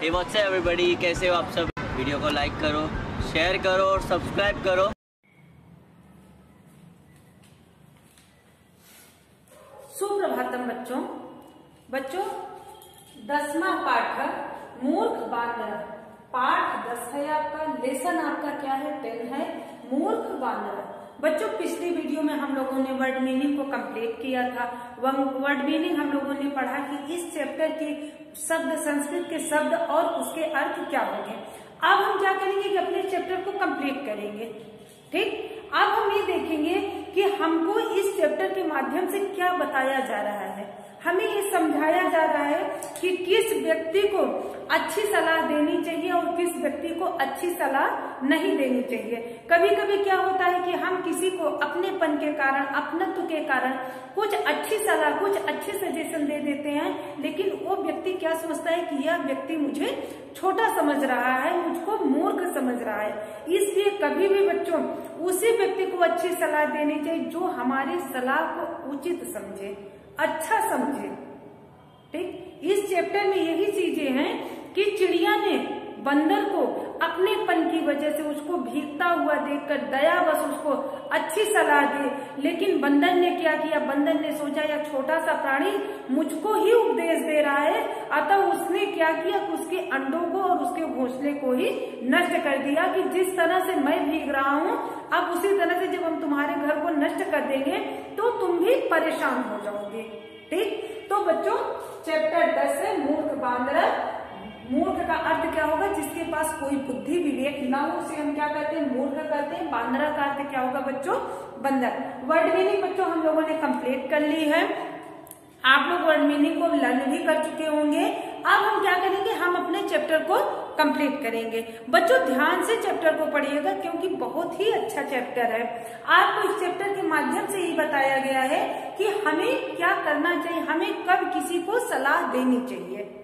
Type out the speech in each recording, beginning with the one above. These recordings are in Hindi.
हे व्हाट्स अप एवरीबॉडी, कैसे हो आप सब। वीडियो को लाइक करो, शेयर करो और सब्सक्राइब करो। सुप्रभातम बच्चों 10वां पाठ है मूर्ख बानर। पाठ 10 है आपका, लेसन आपका क्या है 10 है, मूर्ख बानर। बच्चों पिछली वीडियो में हम लोगों ने वर्ड मीनिंग को कंप्लीट किया था। वर्ड मीनिंग हम लोगों ने पढ़ा कि इस चैप्टर के शब्द, संस्कृत के शब्द और उसके अर्थ क्या होंगे। अब हम क्या करेंगे कि अपने चैप्टर को कंप्लीट करेंगे। ठीक, अब हम ये देखेंगे कि हमको इस चैप्टर के माध्यम से क्या बताया जा रहा है। हमें ये समझाया जा रहा है कि किस व्यक्ति को अच्छी सलाह देनी चाहिए और किस व्यक्ति को अच्छी सलाह नहीं देनी चाहिए। कभी कभी क्या होता है कि हम किसी को अपनेपन के कारण, अपनत्व के कारण कुछ अच्छी सलाह, कुछ अच्छे सजेशन दे देते हैं, लेकिन वो व्यक्ति क्या समझता है कि यह व्यक्ति मुझे छोटा समझ रहा है, मुझको मूर्ख समझ रहा है। इसलिए कभी भी बच्चों उसी व्यक्ति को अच्छी सलाह देनी चाहिए जो हमारी सलाह को उचित समझे, अच्छा समझे। ठीक, इस चैप्टर में यही चीजें हैं कि चिड़िया ने बंदर को अपनेपन की वजह से उसको भीगता हुआ देखकर दयावश उसको अच्छी सलाह दी, लेकिन बंदर ने क्या किया, बंदर ने सोचा यह छोटा सा प्राणी मुझको ही उपदेश दे रहा है, अतः उसने क्या किया, उसके अंडों को और उसके घोंसले को ही नष्ट कर दिया कि जिस तरह से मैं भीग रहा हूँ, अब उसी तरह से जब हम तुम्हारे घर को नष्ट कर देंगे तो तुम भी परेशान हो जाओगे। ठीक, तो बच्चों चैप्टर 10 है मूर्ख बांदर। मूर्ख का अर्थ क्या होगा, जिसके पास कोई बुद्धि विवेक ना हो उसे हम क्या कहते हैं, मूर्ख कहते हैं। बांदरा का अर्थ क्या होगा बच्चों, बंदर। वर्ड मीनिंग बच्चों हम लोगों ने कंप्लीट कर ली है। आप लोग वर्ड मीनिंग को लर्न भी कर चुके होंगे। अब हम क्या करेंगे, हम अपने चैप्टर को कंप्लीट करेंगे। बच्चों ध्यान से चैप्टर को पढ़िएगा क्योंकि बहुत ही अच्छा चैप्टर है। आपको इस चैप्टर के माध्यम से ये बताया गया है कि हमें क्या करना चाहिए, हमें कब किसी को सलाह देनी चाहिए।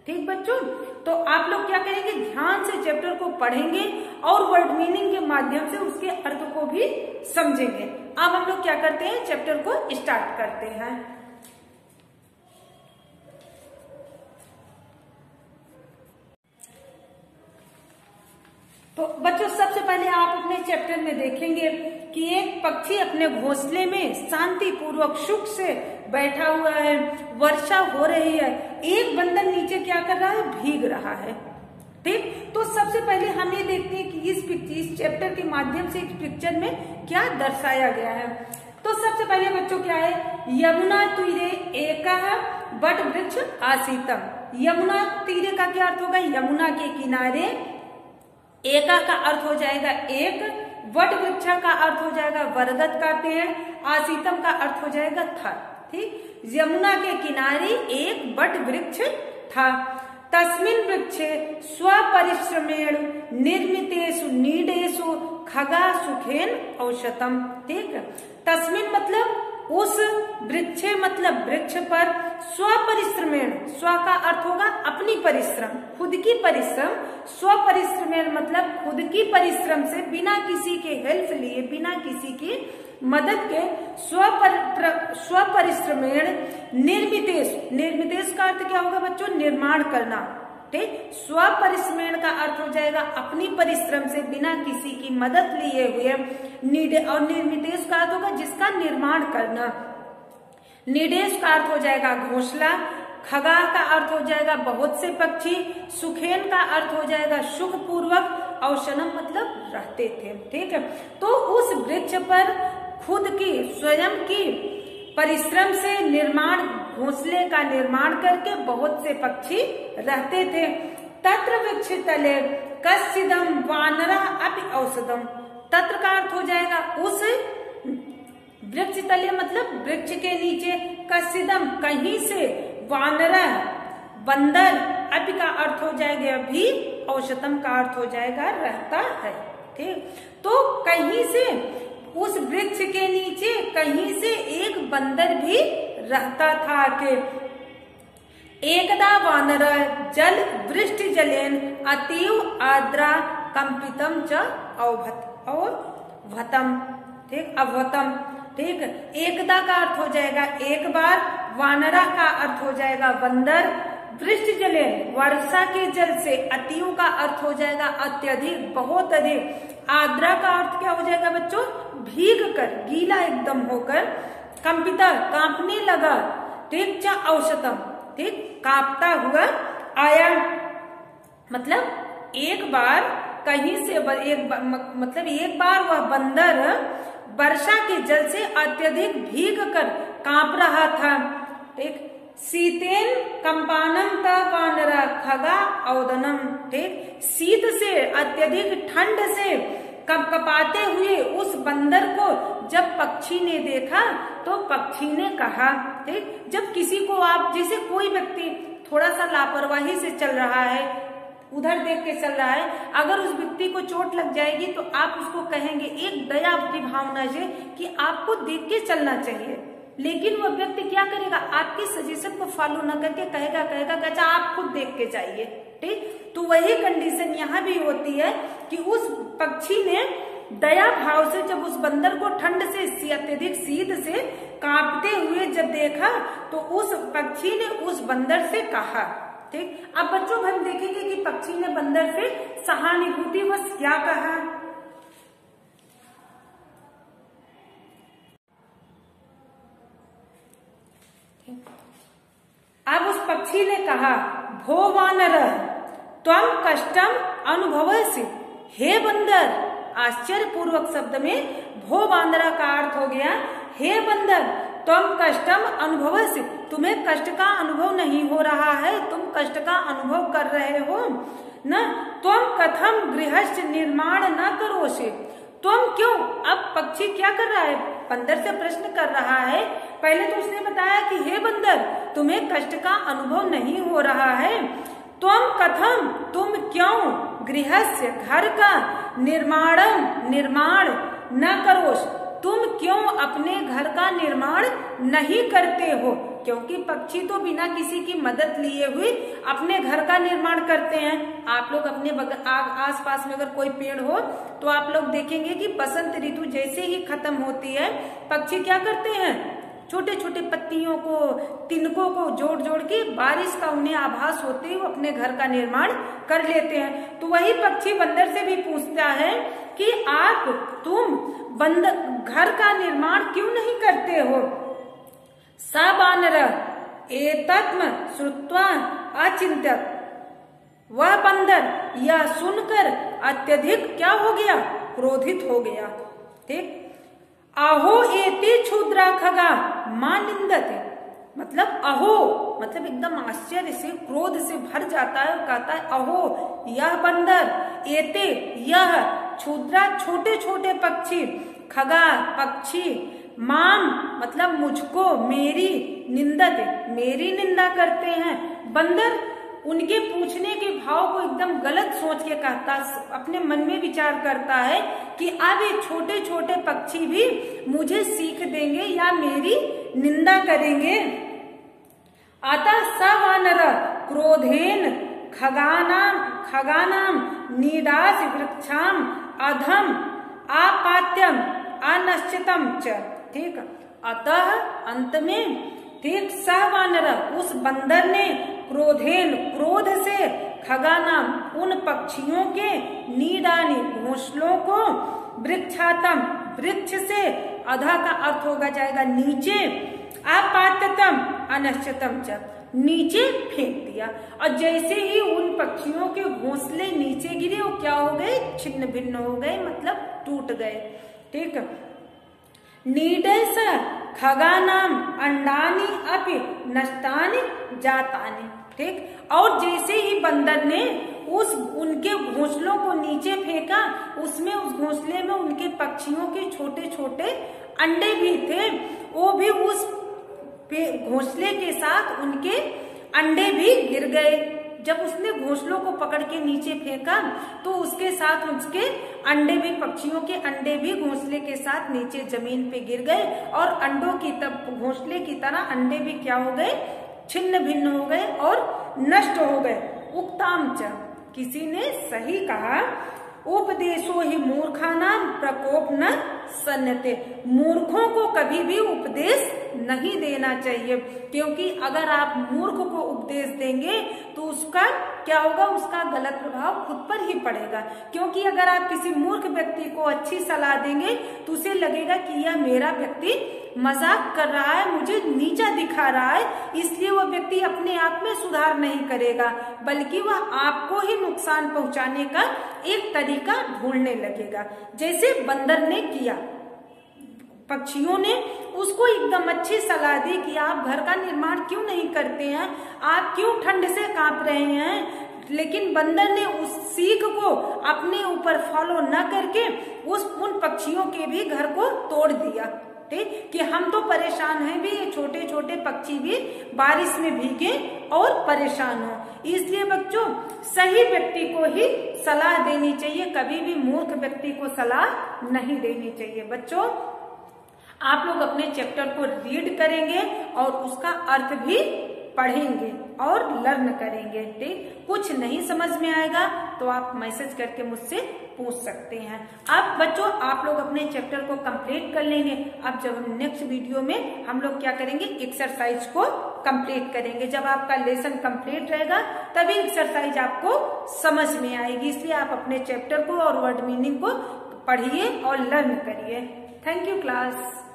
ठीक बच्चों, तो आप लोग क्या करेंगे, ध्यान से चैप्टर को पढ़ेंगे और वर्ड मीनिंग के माध्यम से उसके अर्थ को भी समझेंगे। अब हम लोग क्या करते हैं, चैप्टर को स्टार्ट करते हैं। तो बच्चों सबसे पहले आप अपने चैप्टर में देखेंगे कि एक पक्षी अपने घोंसले में शांति पूर्वक सुख से बैठा हुआ है, वर्षा हो रही है, एक बंदर नीचे क्या कर रहा है, भीग रहा है। ठीक, तो सबसे पहले हम ये देखते हैं कि इस चैप्टर के माध्यम से इस पिक्चर में क्या दर्शाया गया है। तो सबसे पहले बच्चों क्या है, यमुना तीरे एकः वट वृक्ष आसीतम। यमुना तीरे का क्या अर्थ होगा, यमुना के किनारे, एका का अर्थ हो जाएगा एक, वट वृक्ष का अर्थ हो जाएगा बरगद का पेड़, आसीतम का अर्थ हो जाएगा था। ठीक, यमुना के किनारे एक वट वृक्ष था। तस्मिन् वृक्षे स्वपरिश्रमेण निर्मितेषु नीडेषु खगा सुखेन औषधम। ठीक, तस्मिन् मतलब उस वृक्षे मतलब वृक्ष पर, स्वपरिश्रमेण, स्व का अर्थ होगा अपनी परिश्रम, खुद की परिश्रम, स्वपरिश्रमेण मतलब खुद की परिश्रम से, बिना किसी के हेल्प लिए, बिना किसी की मदद के, स्वपरिश्रमेण निर्मितेश, निर्मितेश का अर्थ क्या होगा बच्चों, निर्माण करना। ठीक, स्वपरिश्रमेण का अर्थ हो जाएगा अपनी परिश्रम से, बिना किसी की मदद लिए हुए, और निर्मितेश का अर्थ होगा जिसका निर्माण करना। निडेश का अर्थ हो जाएगा घोंसला, खगा का अर्थ हो जाएगा बहुत से पक्षी, सुखेन का अर्थ हो जाएगा सुख पूर्वक, और शनम मतलब रहते थे। ठीक है, तो उस वृक्ष पर खुद की स्वयं की परिश्रम से निर्माण, घोंसले का निर्माण करके बहुत से पक्षी रहते थे। तत्र वृक्ष तले कश्चिदम वानरा अपि औषधम। तत्र का अर्थ हो जाएगा उस वृक्ष तले मतलब वृक्ष के नीचे, कश्चिदम कहीं से, वानरा बंदर, अपि का अर्थ हो जाएगा भी, औषधम का अर्थ हो जाएगा रहता है। ठीक, तो कहीं से उस वृक्ष के नीचे कहीं से एक बंदर भी रहता था कि एकदा वानर जल वृष्टि जलेन अतीव आर्द्रा कंपितम च अवभतम। ठीक, अवभतम। ठीक, एकदा का अर्थ हो जाएगा एक बार, वानरा का अर्थ हो जाएगा बंदर, वृष्टि जले, वर्षा के जल से, अतियों का अर्थ हो जाएगा अत्यधिक, बहुत अधिक। आर्द्रा का अर्थ क्या हो जाएगा बच्चों? भीग कर, गीला एकदम होकर। कंपिता, कांपने लगा। ठीक, च औषधम, ठीक, कांपता हुआ आया। मतलब एक बार कहीं से मतलब एक बार वह बंदर वर्षा के जल से अत्यधिक भीग कर कांप रहा था। ठीक, शीतेन कंपानम त वानरा खगा औदनम। ठीक, शीत से, अत्यधिक ठंड से कपकपाते हुए उस बंदर को जब पक्षी ने देखा तो पक्षी ने कहा। ठीक, जब किसी को आप, जैसे कोई व्यक्ति थोड़ा सा लापरवाही से चल रहा है, उधर देख के चल रहा है, अगर उस व्यक्ति को चोट लग जाएगी तो आप उसको कहेंगे एक दया की भावना से कि आपको देख के चलना चाहिए, लेकिन वह व्यक्ति क्या करेगा? आपके सजेशन को फॉलो न करके कहेगा अच्छा आप खुद देख के जाइए। ठीक, तो वही कंडीशन यहाँ भी होती है कि उस पक्षी ने दया भाव से जब उस बंदर को ठंड से, अत्यधिक शीत से कांपते हुए जब देखा तो उस पक्षी ने उस बंदर से कहा। ठीक, अब बच्चों हम देखेंगे कि पक्षी ने बंदर से सहानुभूति बस क्या कहा। अब उस पक्षी ने कहा, भो वानर त्वम कष्टम अनुभवसि। हे बंदर, आश्चर्य पूर्वक शब्द में भो वानरा का अर्थ हो गया हे बंदर, तुम कष्टम अनुभवसि, तुम्हें कष्ट का अनुभव नहीं हो रहा है, तुम कष्ट का अनुभव कर रहे हो न। तुम कथम गृहस्थ निर्माण न करोषि, तुम क्यों। अब पक्षी क्या कर रहा है? बंदर से प्रश्न कर रहा है। पहले तो उसने बताया कि हे बंदर, तुम्हें कष्ट का अनुभव नहीं हो रहा है, तुम कथम, तुम क्यों, गृहस्थ, घर का, निर्माण न करोष, तुम क्यों अपने घर का निर्माण नहीं करते हो। क्योंकि पक्षी तो बिना किसी की मदद लिए हुए अपने घर का निर्माण करते हैं। आप लोग अपने आस पास में अगर कोई पेड़ हो तो आप लोग देखेंगे कि बसंत ऋतु जैसे ही खत्म होती है, पक्षी क्या करते हैं? छोटे छोटे पत्तियों को, तिनकों को जोड़ जोड़ के बारिश का उन्हें आभास होते ही वो अपने घर का निर्माण कर लेते हैं। तो वही पक्षी बंदर से भी पूछता है कि तुम घर का निर्माण क्यों नहीं करते हो। स वानर एतत्म श्रुत्वा अचिंत्यत, वह बंदर यह सुनकर अत्यधिक क्या हो गया? क्रोधित हो गया। ठीक, अहो एति क्षुद्रा खगा मां निंदते, मतलब अहो मतलब एकदम आश्चर्य से, क्रोध से भर जाता है और कहता है अहो यह बंदर, एते यह, क्षुद्रा छोटे छोटे पक्षी, खगा पक्षी, माम मतलब मुझको, मेरी, निंदते मेरी निंदा करते हैं। बंदर उनके पूछने के भाव को एकदम गलत सोच के कहता, अपने मन में विचार करता है कि अब ये छोटे छोटे पक्षी भी मुझे सीख देंगे या मेरी निंदा करेंगे। अतः स वानर क्रोधेन खगानाम नीडास वृक्षाम अधम आपात्यम अनिश्चितम च। ठीक, अतः अंत में, ठीक, स वानर उस बंदर ने क्रोधेन क्रोध से, खगानाम उन पक्षियों के, नीडानी घोंसलों को, वृक्षातम वृक्ष से, अधा का अर्थ होगा जाएगा नीचे, आपात्यतम अनिश्चितम च नीचे फेंक दिया। और जैसे ही उन पक्षियों के घोंसले नीचे गिरे वो क्या हो गए? छिन्न भिन्न हो गए, मतलब टूट गए। ठीक, नीडस खगानाम अंडानी अपि नष्टानि जातानि। ठीक, और जैसे ही बंदर ने उनके घोंसलों को नीचे फेंका, उसमें उस घोंसले में उनके पक्षियों के छोटे छोटे अंडे भी थे, वो भी उस घोंसले के साथ उनके अंडे भी गिर गए। जब उसने घोंसलों को पकड़ के नीचे फेंका तो उसके साथ उसके अंडे भी, पक्षियों के अंडे भी घोंसले के साथ नीचे जमीन पे गिर गए और अंडों की घोंसले की तरह अंडे भी क्या हो गए? छिन्न भिन्न हो गए और नष्ट हो गए। उक्ताम च, किसी ने सही कहा, उपदेशो ही मूर्खानाम प्रकोप न सन्नते, मूर्खों को कभी भी उपदेश नहीं देना चाहिए, क्योंकि अगर आप मूर्ख को उपदेश देंगे तो उसका क्या होगा, उसका गलत प्रभाव खुद पर ही पड़ेगा। क्योंकि अगर आप किसी मूर्ख व्यक्ति को अच्छी सलाह देंगे तो उसे लगेगा कि यह मेरा व्यक्ति मजाक कर रहा है, मुझे नीचा दिखा रहा है, इसलिए वह व्यक्ति अपने आप में सुधार नहीं करेगा, बल्कि वह आपको ही नुकसान पहुंचाने का एक तरीका ढूंढने लगेगा। जैसे बंदर ने किया, पक्षियों ने उसको एकदम अच्छी सलाह दी कि आप घर का निर्माण क्यों नहीं करते हैं, आप क्यों ठंड से कांप रहे हैं, लेकिन बंदर ने उस सीख को अपने ऊपर फॉलो न करके उन पक्षियों के भी घर को तोड़ दिया। ठीक कि हम तो परेशान हैं भी, ये छोटे छोटे पक्षी भी बारिश में भीगे और परेशान हो। इसलिए बच्चों सही व्यक्ति को ही सलाह देनी चाहिए, कभी भी मूर्ख व्यक्ति को सलाह नहीं देनी चाहिए। बच्चों आप लोग अपने चैप्टर को रीड करेंगे और उसका अर्थ भी पढ़ेंगे और लर्न करेंगे। ठीक, कुछ नहीं समझ में आएगा तो आप मैसेज करके मुझसे पूछ सकते हैं। अब बच्चों आप लोग अपने चैप्टर को कंप्लीट कर लेंगे। अब जब हम नेक्स्ट वीडियो में हम लोग क्या करेंगे, एक्सरसाइज को कंप्लीट करेंगे। जब आपका लेसन कंप्लीट रहेगा तभी एक्सरसाइज आपको समझ में आएगी। इसलिए आप अपने चैप्टर को और वर्ड मीनिंग को पढ़िए और लर्न करिए। Thank you class.